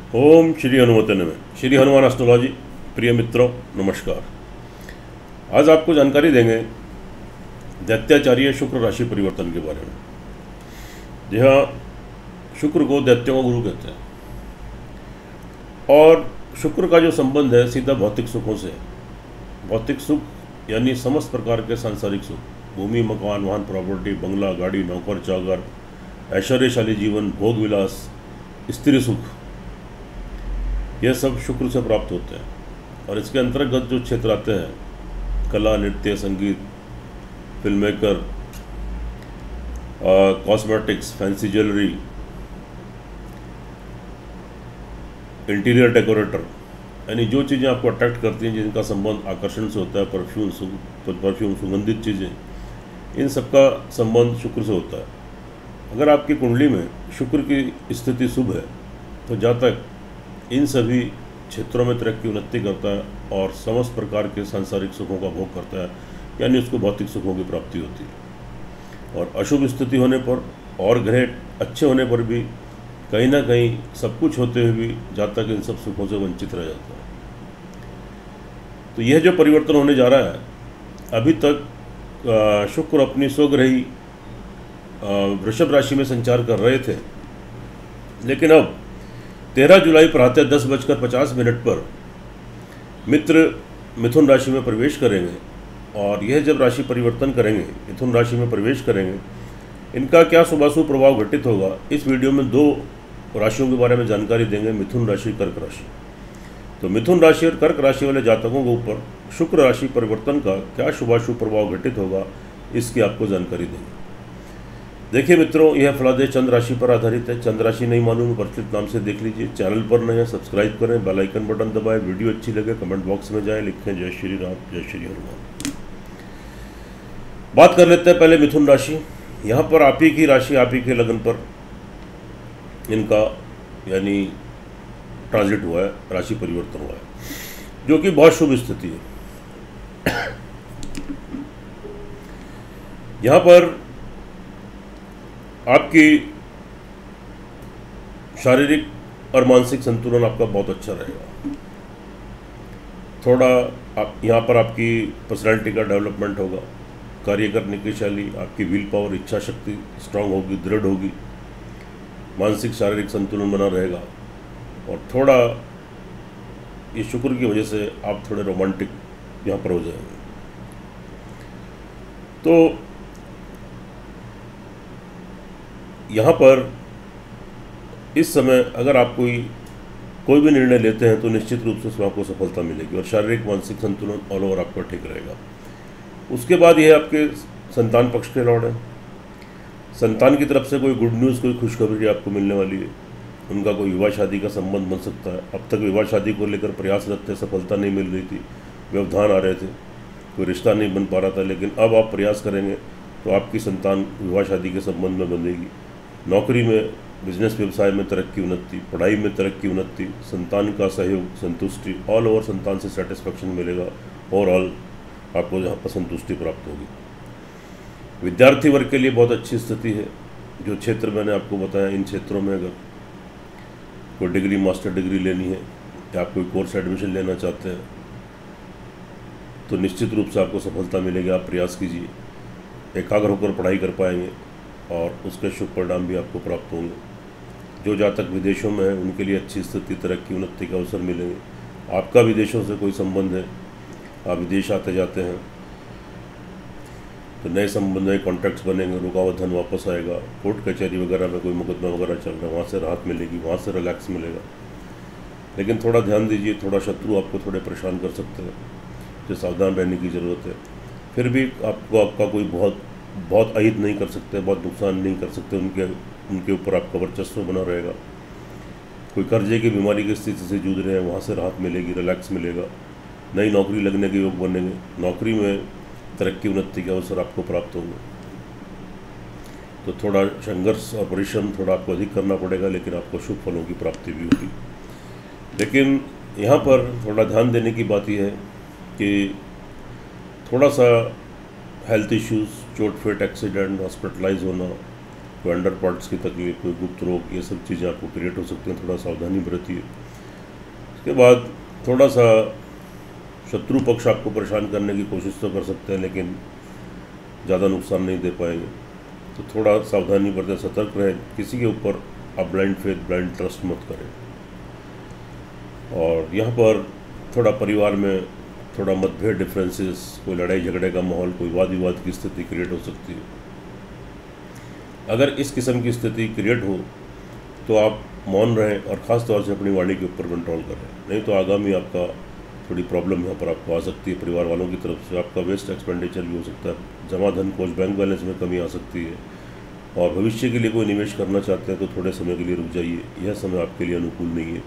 ओम श्री हनुमते नमः। श्री हनुमान एस्ट्रोलॉजी प्रिय मित्रों नमस्कार। आज आपको जानकारी देंगे दैत्याचार्य शुक्र राशि परिवर्तन के बारे में। जी हाँ, शुक्र को दैत्यों का गुरु कहते हैं और शुक्र का जो संबंध है सीधा भौतिक सुखों से है। भौतिक सुख यानी समस्त प्रकार के सांसारिक सुख, भूमि, मकान, वाहन, प्रॉपर्टी, बंगला, गाड़ी, नौकर चाकर, ऐश्वर्यशाली जीवन, भोग विलास, स्त्री सुख, यह सब शुक्र से प्राप्त होते हैं। और इसके अंतर्गत जो क्षेत्र आते हैं कला, नृत्य, संगीत, film maker, cosmetics, fancy jewellery, interior decorator, यानी जो चीज़ें आपको अट्रैक्ट करती हैं, जिनका संबंध आकर्षण से होता है, परफ्यूम, सुगंधित चीज़ें, इन सब का संबंध शुक्र से होता है। अगर आपकी कुंडली में शुक्र की स्थिति शुभ है तो जातक इन सभी क्षेत्रों में तरक्की उन्नति करता है और समस्त प्रकार के सांसारिक सुखों का भोग करता है, यानी उसको भौतिक सुखों की प्राप्ति होती है। और अशुभ स्थिति होने पर और ग्रह अच्छे होने पर भी कहीं ना कहीं सब कुछ होते हुए भी जातक इन सब सुखों से वंचित रह जाता है। तो यह जो परिवर्तन होने जा रहा है, अभी तक शुक्र अपनी स्वग्रही वृषभ राशि में संचार कर रहे थे, लेकिन अब 13 जुलाई प्रातः 10:50 पर मित्र मिथुन राशि में प्रवेश करेंगे। और यह जब राशि परिवर्तन करेंगे, मिथुन राशि में प्रवेश करेंगे, इनका क्या शुभाशुभ प्रभाव घटित होगा, इस वीडियो में 2 राशियों के बारे में जानकारी देंगे, मिथुन राशि, कर्क राशि। तो मिथुन राशि और कर्क राशि वाले जातकों के ऊपर शुक्र राशि परिवर्तन का क्या शुभाशुभ प्रभाव घटित होगा, इसकी आपको जानकारी देंगे। देखिए मित्रों, यह फलादेह चंद्र राशि पर आधारित है। चंद्र राशि नहीं मालूम परिचित नाम से देख लीजिए। चैनल पर नए हैं सब्सक्राइब करें, बेल आइकन बटन दबाएं, वीडियो अच्छी लगे कमेंट बॉक्स में जाएं, लिखें जय श्री राम, जय श्री हनुमान। बात कर लेते हैं पहले मिथुन राशि। यहाँ पर आप ही की राशि, आप ही के लगन पर इनका यानी ट्रांजिट हुआ है, राशि परिवर्तन हुआ है, जो कि बहुत शुभ स्थिति है। यहाँ पर आपकी शारीरिक और मानसिक संतुलन आपका बहुत अच्छा रहेगा। थोड़ा आप यहाँ पर आपकी पर्सनैलिटी का डेवलपमेंट होगा, कार्य करने की शैली, आपकी विल पावर, इच्छा शक्ति स्ट्रांग होगी, दृढ़ होगी, मानसिक शारीरिक संतुलन बना रहेगा। और थोड़ा ये शुक्र की वजह से आप थोड़े रोमांटिक यहाँ पर हो जाएंगे। तो यहाँ पर इस समय अगर आप कोई भी निर्णय लेते हैं तो निश्चित रूप से उसमें आपको सफलता मिलेगी और शारीरिक मानसिक संतुलन ऑल ओवर आपका ठीक रहेगा। उसके बाद यह आपके संतान पक्ष के लॉर्ड है। संतान की तरफ से कोई गुड न्यूज़, कोई खुशखबरी आपको मिलने वाली है। उनका कोई विवाह शादी का संबंध बन सकता है। अब तक विवाह शादी को लेकर प्रयासरत थे, सफलता नहीं मिल रही थी, व्यवधान आ रहे थे, कोई रिश्ता नहीं बन पा रहा था, लेकिन अब आप प्रयास करेंगे तो आपकी संतान विवाह शादी के संबंध में बंधेगी। नौकरी में, बिजनेस व्यवसाय में तरक्की उन्नति, पढ़ाई में तरक्की उन्नति, संतान का सहयोग, संतुष्टि, ऑल ओवर संतान से सेटिस्फैक्शन मिलेगा। ओवरऑल आपको यहाँ पर संतुष्टि प्राप्त होगी। विद्यार्थी वर्ग के लिए बहुत अच्छी स्थिति है। जो क्षेत्र मैंने आपको बताया, इन क्षेत्रों में अगर कोई डिग्री, मास्टर डिग्री लेनी है या आप कोई कोर्स एडमिशन लेना चाहते हैं तो निश्चित रूप से आपको सफलता मिलेगी। आप प्रयास कीजिए, एकाग्र होकर पढ़ाई कर पाएंगे और उसके शुभ परिणाम भी आपको प्राप्त होंगे। जो जातक विदेशों में है उनके लिए अच्छी स्थिति, तरक्की उन्नति का अवसर मिलेंगे। आपका विदेशों से कोई संबंध है, आप विदेश आते जाते हैं तो नए संबंध, नए कॉन्ट्रैक्ट्स बनेंगे, रुका हुआ धन वापस आएगा। कोर्ट कचहरी वगैरह में कोई मुकदमा वगैरह चल रहा है, वहाँ से राहत मिलेगी, वहाँ से रिलैक्स मिलेगा। लेकिन थोड़ा ध्यान दीजिए, थोड़ा शत्रु आपको थोड़े परेशान कर सकते हैं, तो सावधान रहने की ज़रूरत है। फिर भी आपका कोई बहुत अहित नहीं कर सकते, बहुत नुकसान नहीं कर सकते। उनके ऊपर आपका वर्चस्व बना रहेगा। कोई कर्जे की बीमारी की स्थिति से जूझ रहे हैं, वहाँ से राहत मिलेगी, रिलैक्स मिलेगा। नई नौकरी लगने के योग बनेंगे, नौकरी में तरक्की उन्नति के अवसर आपको प्राप्त होंगे। तो थोड़ा संघर्ष और परिश्रम थोड़ा आपको अधिक करना पड़ेगा, लेकिन आपको शुभ फलों की प्राप्ति भी होगी। लेकिन यहाँ पर थोड़ा ध्यान देने की बात यह है कि थोड़ा सा हेल्थ इश्यूज़, चोट फिट, एक्सीडेंट, हॉस्पिटलाइज होना, कोई अंडर पार्ट्स की तकलीफ, कोई गुप्त रोग, ये सब चीज़ें आपको क्रिएट हो सकती हैं, थोड़ा सावधानी बरतिए। उसके बाद थोड़ा सा शत्रु पक्ष आपको परेशान करने की कोशिश तो कर सकते हैं, लेकिन ज़्यादा नुकसान नहीं दे पाएंगे। तो थोड़ा सावधानी बरतें, सतर्क रहें, किसी के ऊपर आप ब्लाइंड फेथ, ब्लाइंड ट्रस्ट मत करें। और यहाँ पर थोड़ा परिवार में थोड़ा मतभेद, डिफरेंसेस, कोई लड़ाई झगड़े का माहौल, कोई वाद विवाद की स्थिति क्रिएट हो सकती है। अगर इस किस्म की स्थिति क्रिएट हो तो आप मौन रहें और ख़ास तौर से अपनी वाणी के ऊपर कंट्रोल करें, नहीं तो आगामी आपका थोड़ी प्रॉब्लम यहाँ पर आपको आ सकती है। परिवार वालों की तरफ से आपका वेस्ट एक्सपेंडिचर भी हो सकता है, जमा धन कोष, बैंक बैलेंस में कमी आ सकती है। और भविष्य के लिए कोई निवेश करना चाहते हैं तो थोड़े समय के लिए रुक जाइए, यह समय आपके लिए अनुकूल नहीं है।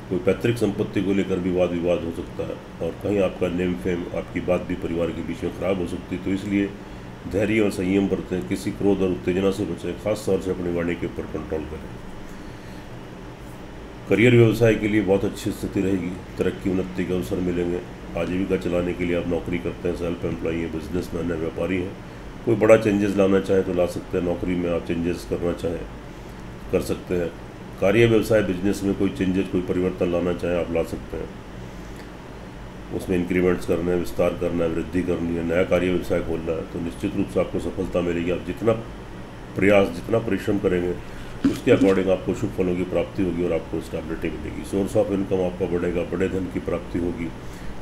कोई पैतृक संपत्ति को लेकर भी वाद विवाद हो सकता है, और कहीं आपका नेम फेम, आपकी बात भी परिवार के बीच में ख़राब हो सकती है। तो इसलिए धैर्य और संयम बरतें, किसी क्रोध और उत्तेजना से बचें, खास तौर से अपनी वाणी के ऊपर कंट्रोल करें। करियर व्यवसाय के लिए बहुत अच्छी स्थिति रहेगी, तरक्की उन्नति के अवसर मिलेंगे। आजीविका चलाने के लिए आप नौकरी करते हैं, सेल्फ एम्प्लॉई हैं, बिजनेसमैन हैं, व्यापारी हैं, कोई बड़ा चेंजेस लाना चाहें तो ला सकते हैं। नौकरी में आप चेंजेस करना चाहें कर सकते हैं। कार्य व्यवसाय बिजनेस में कोई चेंजेस, कोई परिवर्तन लाना चाहें आप ला सकते हैं। उसमें इंक्रीमेंट्स करना है, विस्तार करना है, वृद्धि करनी है, नया कार्य व्यवसाय खोलना है, तो निश्चित रूप से आपको सफलता मिलेगी। आप जितना प्रयास, जितना परिश्रम करेंगे उसके अकॉर्डिंग आपको शुभ फलों की प्राप्ति होगी और आपको स्टेबिलिटी मिलेगी। सोर्स ऑफ इनकम आपका बढ़ेगा, बड़े धन की प्राप्ति होगी।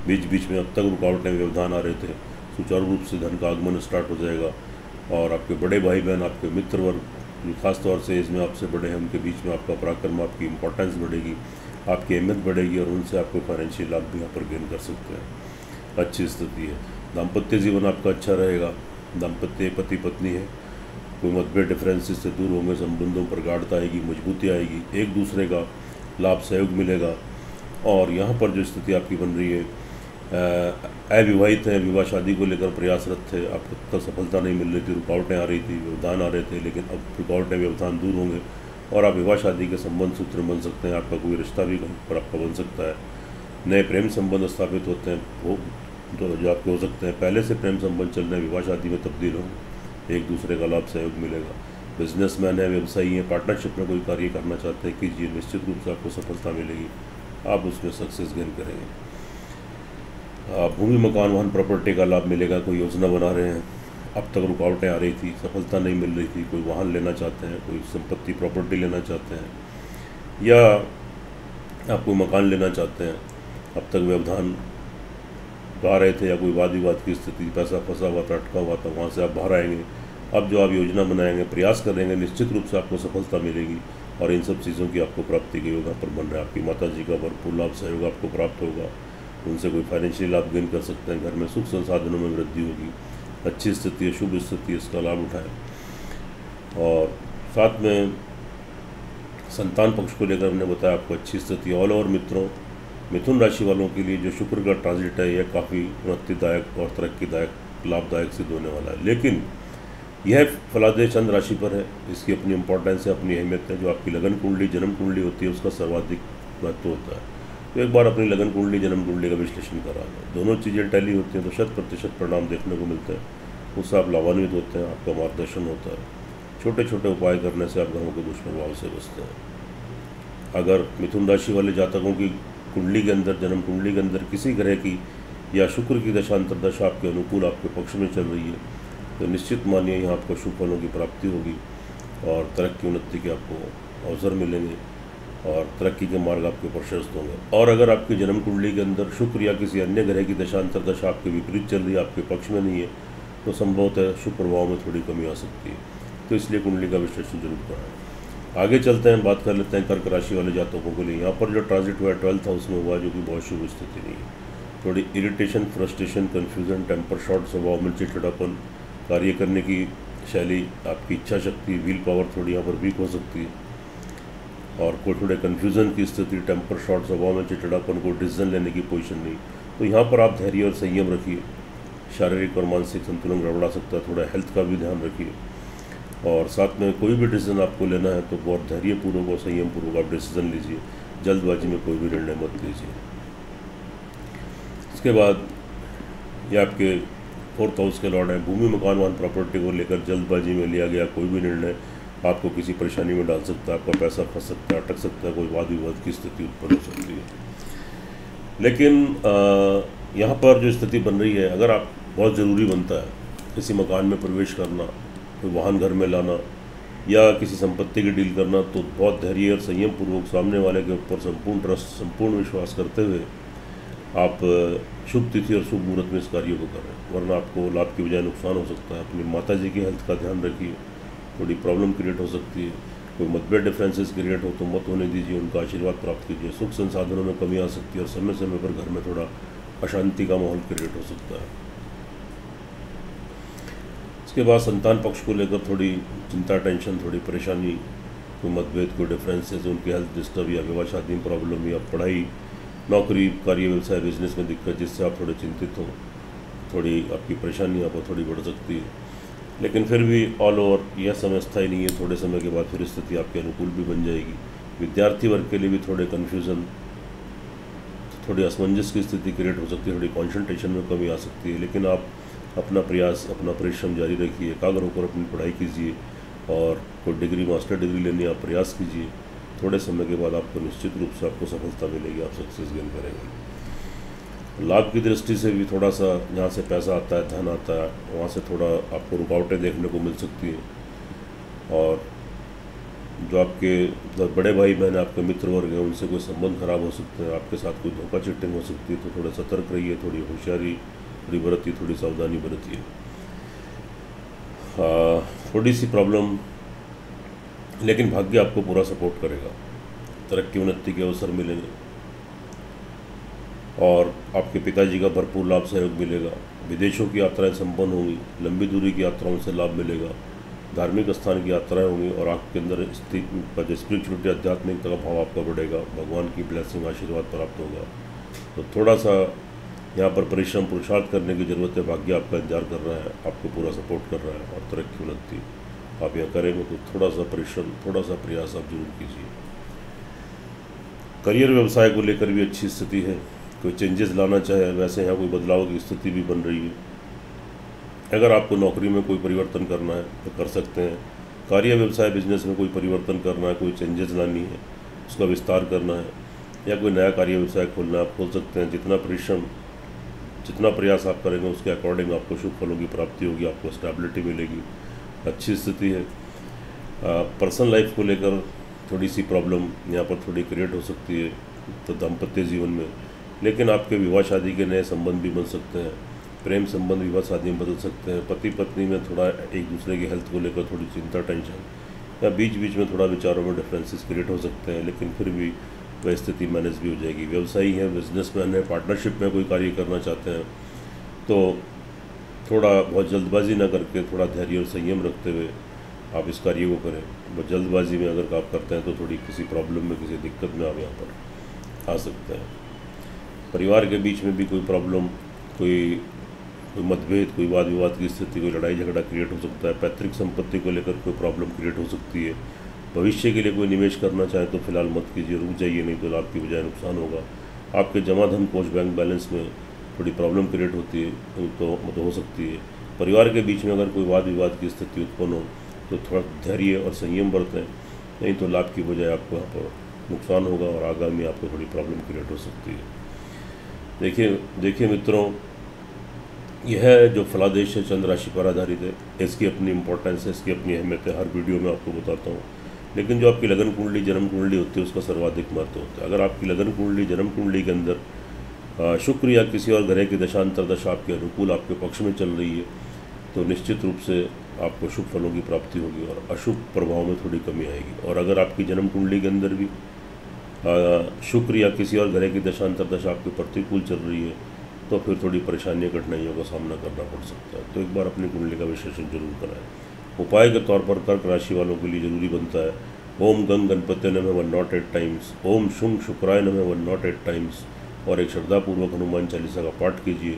बीच बीच में अब तक रुकावटें, व्यवधान आ रहे थे, सुचारू रूप से धन का आगमन स्टार्ट हो जाएगा। और आपके बड़े भाई बहन, आपके मित्र वर्ग, खास तौर से इसमें आपसे बड़े हैं, उनके बीच में आपका पराक्रम, आपकी इंपॉर्टेंस बढ़ेगी, आपकी अहमियत बढ़ेगी और उनसे आपको फाइनेंशियल लाभ भी यहाँ पर गेन कर सकते हैं। अच्छी स्थिति है। दाम्पत्य जीवन आपका अच्छा रहेगा। दाम्पत्य पति पत्नी है, कोई मतभेद, डिफरेंसेस से दूर होंगे, संबंधों पर गाढ़ता आएगी, मजबूती आएगी, एक दूसरे का लाभ सहयोग मिलेगा। और यहाँ पर जो स्थिति आपकी बन रही है, अविवाहित हैं, विवाह शादी को लेकर प्रयासरत थे, आपको तक सफलता नहीं मिल रही थी, रुकावटें आ रही थी, व्यवधान आ रहे थे, लेकिन अब रुकावटें, व्यवधान दूर होंगे और आप विवाह शादी के संबंध सूत्र बन सकते हैं। आपका कोई रिश्ता भी कहीं पर आपका बन सकता है। नए प्रेम संबंध स्थापित होते हैं, वो जो आपके हो सकते हैं। पहले से प्रेम संबंध चल रहे हैं, विवाह शादी में तब्दील हों, एक दूसरे का लाभ सहयोग मिलेगा। बिजनेसमैन है, व्यवसायी हैं, पार्टनरशिप में कोई कार्य करना चाहते हैं, कीजिए, निश्चित रूप से आपको सफलता मिलेगी, आप उसमें सक्सेस गेन करेंगे। भूमि, मकान, वाहन, प्रॉपर्टी का लाभ मिलेगा। कोई योजना बना रहे हैं, अब तक रुकावटें आ रही थी, सफलता नहीं मिल रही थी, कोई वाहन लेना चाहते हैं, कोई संपत्ति, प्रॉपर्टी लेना चाहते हैं, या आप कोई मकान लेना चाहते हैं, अब तक व्यवधान आ रहे थे या कोई वाद विवाद की स्थिति, पैसा फंसा हुआ था, अटका हुआ था, वहाँ से आप बाहर आएंगे। अब जो आप योजना बनाएंगे, प्रयास करेंगे, निश्चित रूप से आपको सफलता मिलेगी और इन सब चीज़ों की आपको प्राप्ति के योग पर बन रहा है। आपकी माता जी का भरपूर लाभ सहयोग आपको प्राप्त होगा, उनसे कोई फाइनेंशियल लाभ गेन कर सकते हैं। घर में सुख संसाधनों में वृद्धि होगी, अच्छी स्थिति है, शुभ स्थिति है, इसका लाभ उठाएं। और साथ में संतान पक्ष को लेकर हमने बताया आपको अच्छी स्थिति। ऑल ओवर मित्रों, मिथुन राशि वालों के लिए जो शुक्र का ट्रांजिट है, यह काफ़ी उन्नतिदायक और तरक्कीदायक, लाभदायक सिद्ध होने वाला है। लेकिन यह फलादेय चंद्र राशि पर है, इसकी अपनी इंपॉर्टेंस है, अपनी अहमियत है। जो आपकी लगन कुंडली, जन्म कुंडली होती है, उसका सर्वाधिक महत्व होता है। तो एक बार अपनी लगन कुंडली, जन्म कुंडली का विश्लेषण करा लें। दोनों चीज़ें टैली होती हैं तो 100% परिणाम देखने को मिलते हैं, उससे आप लाभान्वित होते हैं, आपका मार्गदर्शन होता है। छोटे छोटे उपाय करने से आप ग्रहों के दुष्प्रभाव से बचते हैं। अगर मिथुन राशि वाले जातकों की कुंडली के अंदर, जन्म कुंडली के अंदर किसी ग्रह की या शुक्र की दशा, अंतर्दशा आपके अनुकूल, आपके पक्ष में चल रही है, तो निश्चित मानिए यहाँ आपको शुभ फलों की प्राप्ति होगी और तरक्की उन्नति के आपको अवसर मिलेंगे और तरक्की के मार्ग आपके प्रशस्त होंगे। और अगर आपकी जन्म कुंडली के अंदर शुक्र या किसी अन्य ग्रह की दशा, अंतर्दशा आपके विपरीत चल रही है, आपके पक्ष में नहीं है, तो संभवतः शुभ प्रभाव में थोड़ी कमी आ सकती है। तो इसलिए कुंडली का विश्लेषण जरूर कराएं। आगे चलते हैं, बात कर लेते हैं कर्क राशि वाले जातकों के लिए। यहाँ पर जो ट्रांजिट हुआ है 12th हाउस में हुआ, जो कि बहुत शुभ स्थिति नहीं है। थोड़ी irritation, frustration, confusion, temper short, स्वभाव में चिड़चिड़ापन, कार्य करने की शैली, आपकी इच्छा शक्ति, व्हील पावर थोड़ी यहाँ पर वीक हो सकती है। और कोई थोड़े कन्फ्यूज़न की स्थिति, टेम्पर शॉर्ट, स्वभाव में चिड़चिड़ापन, को डिसीजन लेने की पोजीशन नहीं। तो यहाँ पर आप धैर्य और संयम रखिए। शारीरिक और मानसिक संतुलन गड़बड़ा सकता है, थोड़ा हेल्थ का भी ध्यान रखिए। और साथ में कोई भी डिसीजन आपको लेना है तो बहुत धैर्यपूर्वक और संयमपूर्वक आप डिसीजन लीजिए। जल्दबाजी में कोई भी निर्णय मत लीजिए। इसके बाद ये आपके 4th हाउस के लॉर्ड हैं। भूमि, मकान, वाहन, प्रॉपर्टी को लेकर जल्दबाजी में लिया गया कोई भी निर्णय आपको किसी परेशानी में डाल सकता है, आपका पैसा फंस सकता है, अटक सकता है, कोई वाद विवाद की स्थिति उत्पन्न हो सकती है। लेकिन यहाँ पर जो स्थिति बन रही है, अगर आप बहुत ज़रूरी बनता है किसी मकान में प्रवेश करना, कोई वाहन घर में लाना या किसी संपत्ति की डील करना, तो बहुत धैर्य और संयम पूर्वक सामने वाले के ऊपर संपूर्ण ट्रस्ट, संपूर्ण विश्वास करते हुए आप शुभ तिथि और शुभ मुहूर्त में इस कार्य को करें, वरना आपको लाभ की बजाय नुकसान हो सकता है। अपनी माता जी की हेल्थ का ध्यान रखिए, थोड़ी प्रॉब्लम क्रिएट हो सकती है। कोई मतभेद डिफरेंसेस क्रिएट हो तो मत होने दीजिए, उनका आशीर्वाद प्राप्त कीजिए। सुख संसाधनों में कमी आ सकती है और समय समय पर घर में थोड़ा अशांति का माहौल क्रिएट हो सकता है। इसके बाद संतान पक्ष को लेकर थोड़ी चिंता, टेंशन, थोड़ी परेशानी, कोई मतभेद, कोई डिफरेंसेस, उनकी हेल्थ डिस्टर्ब या विवाह शादी में प्रॉब्लम या पढ़ाई, नौकरी, कार्य, व्यवसाय, बिजनेस में दिक्कत, जिससे आप थोड़े चिंतित हो, थोड़ी आपकी परेशानी आपको थोड़ी बढ़ सकती है। लेकिन फिर भी ऑल ओवर यह समय स्थायी नहीं है, थोड़े समय के बाद फिर स्थिति आपके अनुकूल भी बन जाएगी। विद्यार्थी वर्ग के लिए भी थोड़े कन्फ्यूज़न, थोड़ी असमंजस की स्थिति क्रिएट हो सकती है, थोड़ी कॉन्सेंट्रेशन में कमी आ सकती है। लेकिन आप अपना प्रयास, अपना परिश्रम जारी रखिए, एकाग्र होकर अपनी पढ़ाई कीजिए और कोई डिग्री, मास्टर डिग्री लेने आप प्रयास कीजिए। थोड़े समय के बाद आपको निश्चित रूप से आपको सफलता मिलेगी, आप सक्सेस गेन करेंगे। लाभ की दृष्टि से भी थोड़ा सा, जहाँ से पैसा आता है, धन आता है, वहाँ से थोड़ा आपको रुकावटें देखने को मिल सकती हैं। और जो आपके बड़े भाई बहन, आपके मित्र वर्ग हैं, उनसे कोई संबंध खराब हो सकते हैं, आपके साथ कोई धोखा चिट्टिंग हो सकती है। तो थोड़ा सतर्क रहिए, थोड़ी होशियारी थोड़ी बरतिए, थोड़ी सावधानी बरतिए। थोड़ी सी प्रॉब्लम, लेकिन भाग्य आपको पूरा सपोर्ट करेगा, तरक्की उन्नति के अवसर मिलेंगे और आपके पिताजी का भरपूर लाभ सहयोग मिलेगा। विदेशों की यात्राएं संपन्न होंगी, लंबी दूरी की यात्राओं से लाभ मिलेगा, धार्मिक स्थान की यात्राएं होंगी और आपके अंदर स्पिरिचुअलिटी, आध्यात्मिकता का भाव आपका बढ़ेगा, भगवान की ब्लेसिंग, आशीर्वाद प्राप्त होगा। तो थोड़ा सा यहाँ पर परिश्रम, पुरुषार्थ करने की ज़रूरत है। भाग्य आपका इंतजार कर रहा है, आपको पूरा सपोर्ट कर रहा है और तरक्की उन्नति आप यह करेंगे तो थोड़ा सा परिश्रम, थोड़ा सा प्रयास आप जरूर कीजिए। करियर, व्यवसाय को लेकर भी अच्छी स्थिति है। कोई चेंजेस लाना चाहे, वैसे यहाँ कोई बदलाव की स्थिति भी बन रही है। अगर आपको नौकरी में कोई परिवर्तन करना है तो कर सकते हैं। कार्य, व्यवसाय, बिजनेस में कोई परिवर्तन करना है, कोई चेंजेस लानी है, उसका विस्तार करना है या कोई नया कार्य व्यवसाय खोलना है, आप खोल सकते हैं। जितना परिश्रम, जितना प्रयास आप करेंगे उसके अकॉर्डिंग आपको शुभ फलों की प्राप्ति होगी, आपको स्टेबिलिटी मिलेगी, अच्छी स्थिति है। पर्सनल लाइफ को लेकर थोड़ी सी प्रॉब्लम यहाँ पर थोड़ी क्रिएट हो सकती है तो दाम्पत्य जीवन में, लेकिन आपके विवाह शादी के नए संबंध भी बन सकते हैं। प्रेम संबंध विवाह शादी में बदल सकते हैं। पति पत्नी में थोड़ा एक दूसरे की हेल्थ को लेकर थोड़ी चिंता, टेंशन या बीच बीच में थोड़ा विचारों में डिफरेंसेस क्रिएट हो सकते हैं, लेकिन फिर भी वह स्थिति मैनेज भी हो जाएगी। व्यवसायी है, बिजनेसमैन है, पार्टनरशिप में कोई कार्य करना चाहते हैं तो थोड़ा बहुत जल्दबाजी ना करके थोड़ा धैर्य और संयम रखते हुए आप इस कार्य को करें। बहुत जल्दबाजी में अगर आप करते हैं तो थोड़ी किसी प्रॉब्लम में, किसी दिक्कत में आप यहाँ पर आ सकते हैं। परिवार के बीच में भी कोई प्रॉब्लम, कोई मतभेद, कोई वाद विवाद की स्थिति, कोई लड़ाई झगड़ा क्रिएट हो सकता है। पैतृक संपत्ति को लेकर कोई प्रॉब्लम क्रिएट हो सकती है। भविष्य के लिए कोई निवेश करना चाहे तो फिलहाल मत कीजिए, रुक जाइए, नहीं तो लाभ की बजाय नुकसान होगा। आपके जमा धन कोष, बैंक बैलेंस में थोड़ी प्रॉब्लम क्रिएट होती है तो हो सकती है। परिवार के बीच में अगर कोई वाद विवाद की स्थिति उत्पन्न हो तो थोड़ा धैर्य और संयम बरतें, नहीं तो लाभ की बजाय आपको यहाँ पर नुकसान होगा और आगामी आपको थोड़ी प्रॉब्लम क्रिएट हो सकती है। देखिए मित्रों, यह जो फलादेश है चंद्र राशि पर आधारित है, इसकी अपनी इम्पोर्टेंस है, इसकी अपनी अहमियत है, हर वीडियो में आपको बताता हूँ। लेकिन जो आपकी लगन कुंडली, जन्म कुंडली होती है, उसका सर्वाधिक महत्व होता है। अगर आपकी लगन कुंडली, जन्म कुंडली के अंदर शुक्र या किसी और ग्रह की दशा अंतर्दशा आपके अनुकूल, आपके पक्ष में चल रही है तो निश्चित रूप से आपको शुभ फलों की प्राप्ति होगी और अशुभ प्रभाव में थोड़ी कमी आएगी। और अगर आपकी जन्म कुंडली के अंदर भी शुक्र या किसी और ग्रह की दशा अंतर्दशा आपके प्रतिकूल चल रही है तो फिर थोड़ी परेशानियों, कठिनाइयों का सामना करना पड़ सकता है। तो एक बार अपनी कुंडली का विश्लेषण जरूर कराएं। उपाय के तौर पर कर्क राशि वालों के लिए जरूरी बनता है ओम गंग गणपति नमः 108 टाइम्स, ओम शुंग शुक्राय नमः 108 टाइम्स और एक श्रद्धापूर्वक हनुमान चालीसा का पाठ कीजिए।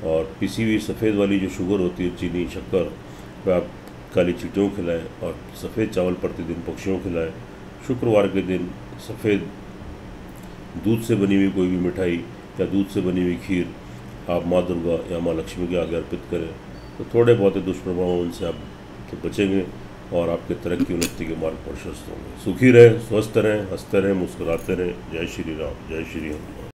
और पिसी हुई सफ़ेद वाली जो शुगर होती है, चीनी, शक्कर, वह आप काली चींटियों को खिलाएँ और सफ़ेद चावल प्रतिदिन पक्षियों को खिलाएँ। शुक्रवार के दिन सफ़ेद दूध से बनी हुई कोई भी मिठाई या दूध से बनी हुई खीर आप माँ दुर्गा या माँ लक्ष्मी के आगे अर्पित करें तो थोड़े बहुत दुष्प्रभाव उनसे आप तो बचेंगे और आपके तरक्की उन्नति के मार्ग प्रशस्त होंगे। सुखी रहें, स्वस्थ रहें, हंसते रहें, मुस्कुराते रहें। जय श्री राम, जय श्री हनुमान।